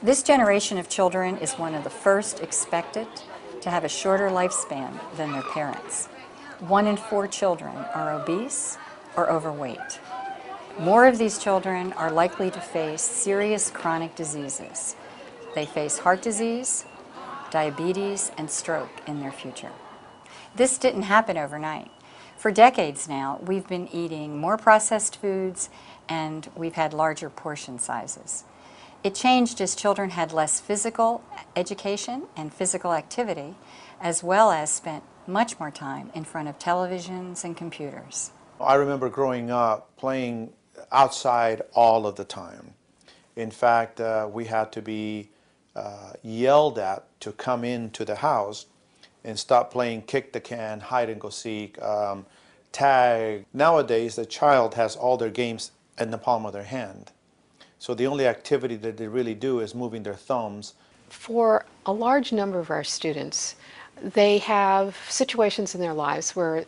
This generation of children is one of the first expected to have a shorter lifespan than their parents. 1 in 4 children are obese or overweight. More of these children are likely to face serious chronic diseases. They face heart disease, diabetes, and stroke in their future. This didn't happen overnight. For decades now, we've been eating more processed foods and we've had larger portion sizes. It changed as children had less physical education and physical activity, as well as spent much more time in front of televisions and computers. I remember growing up playing outside all of the time. In fact, we had to be yelled at to come into the house and stop playing kick the can, hide and go seek, tag. Nowadays, the child has all their games in the palm of their hand. So the only activity that they really do is moving their thumbs. For a large number of our students, they have situations in their lives where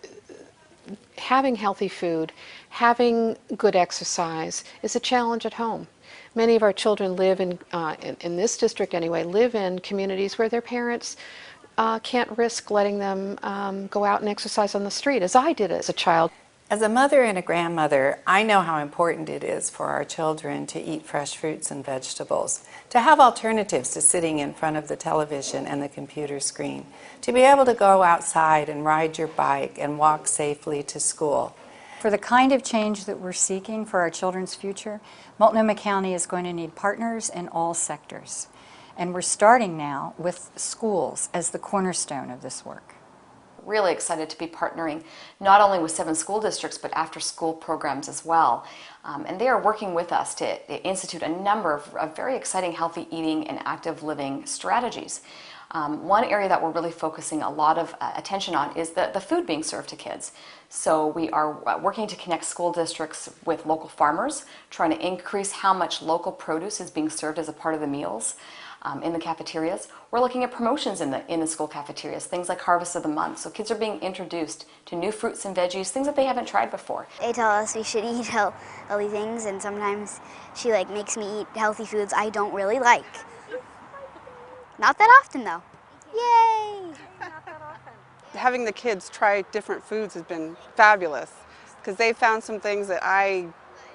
having healthy food, having good exercise is a challenge at home. Many of our children live in this district anyway, live in communities where their parents can't risk letting them go out and exercise on the street, as I did as a child. As a mother and a grandmother, I know how important it is for our children to eat fresh fruits and vegetables, to have alternatives to sitting in front of the television and the computer screen, to be able to go outside and ride your bike and walk safely to school. For the kind of change that we're seeking for our children's future, Multnomah County is going to need partners in all sectors. And we're starting now with schools as the cornerstone of this work. Really excited to be partnering not only with 7 school districts but after school programs as well. And they are working with us to institute a number of very exciting healthy eating and active living strategies. One area that we're really focusing a lot of attention on is the food being served to kids. So we are working to connect school districts with local farmers, trying to increase how much local produce is being served as a part of the meals in the cafeterias. We're looking at promotions in the school cafeterias, things like Harvest of the Month. So kids are being introduced to new fruits and veggies, things that they haven't tried before. They tell us we should eat healthy things, and sometimes she makes me eat healthy foods I don't really like. Not that often though. Yay! Having the kids try different foods has been fabulous because they found some things that I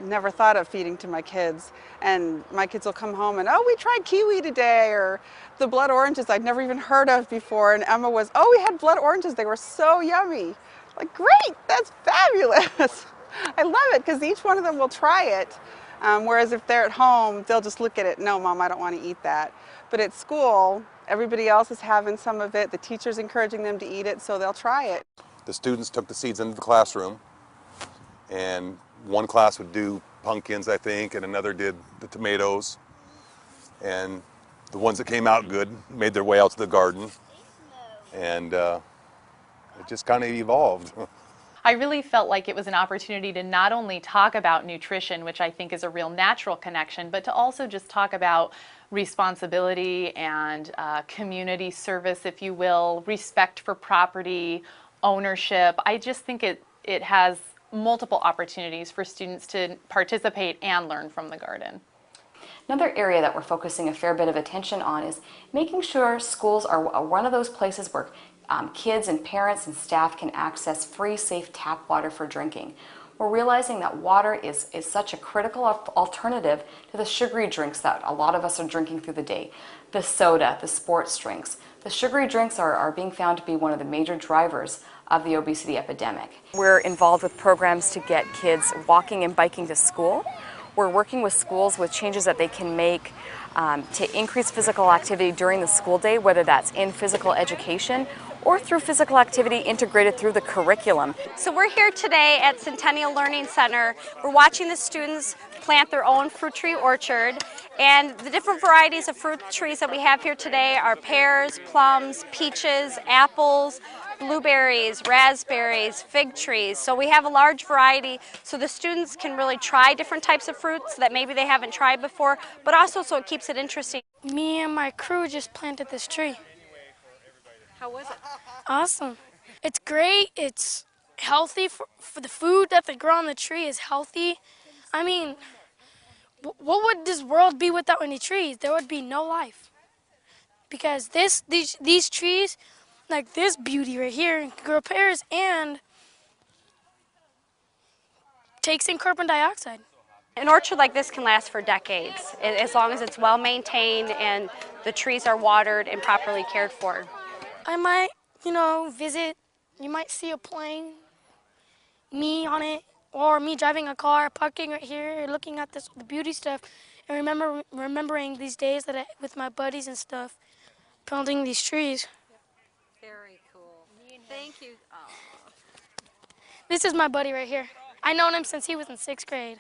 never thought of feeding to my kids, and my kids will come home and, oh, we tried kiwi today, or the blood oranges I'd never even heard of before, and Emma was, oh, we had blood oranges, they were so yummy. Like, great, that's fabulous. I love it because each one of them will try it, whereas if they're at home, they'll just look at it, no, Mom, I don't want to eat that. But at school, everybody else is having some of it, the teacher's encouraging them to eat it, so they'll try it. The students took the seeds into the classroom, and one class would do pumpkins, I think, and another did the tomatoes. And the ones that came out good made their way out to the garden. And it just kind of evolved. I really felt like it was an opportunity to not only talk about nutrition, which I think is a real natural connection, but to also just talk about responsibility and community service, if you will, respect for property, ownership. I just think it has multiple opportunities for students to participate and learn from the garden. Another area that we're focusing a fair bit of attention on is making sure schools are one of those places where kids and parents and staff can access free, safe tap water for drinking. We're realizing that water is such a critical alternative to the sugary drinks that a lot of us are drinking through the day. The soda, the sports drinks. The sugary drinks are being found to be one of the major drivers of the obesity epidemic. We're involved with programs to get kids walking and biking to school. We're working with schools with changes that they can make to increase physical activity during the school day, whether that's in physical education or through physical activity integrated through the curriculum. So we're here today at Centennial Learning Center. We're watching the students plant their own fruit tree orchard, and the different varieties of fruit trees that we have here today are pears, plums, peaches, apples, blueberries, raspberries, fig trees. So we have a large variety so the students can really try different types of fruits that maybe they haven't tried before, but also so it keeps it interesting. Me and my crew just planted this tree. How was it? Awesome. It's great. It's healthy for the food that they grow on the tree is healthy. I mean, what would this world be without any trees? There would be no life. Because these trees, like this beauty right here, grow pears and takes in carbon dioxide. An orchard like this can last for decades, as long as it's well maintained and the trees are watered and properly cared for. I might, visit. You might see a plane, me on it, or me driving a car, parking right here, looking at the beauty stuff, and remembering these days with my buddies and stuff, planting these trees. Very cool. Thank you. This is my buddy right here. I known him since he was in 6th grade.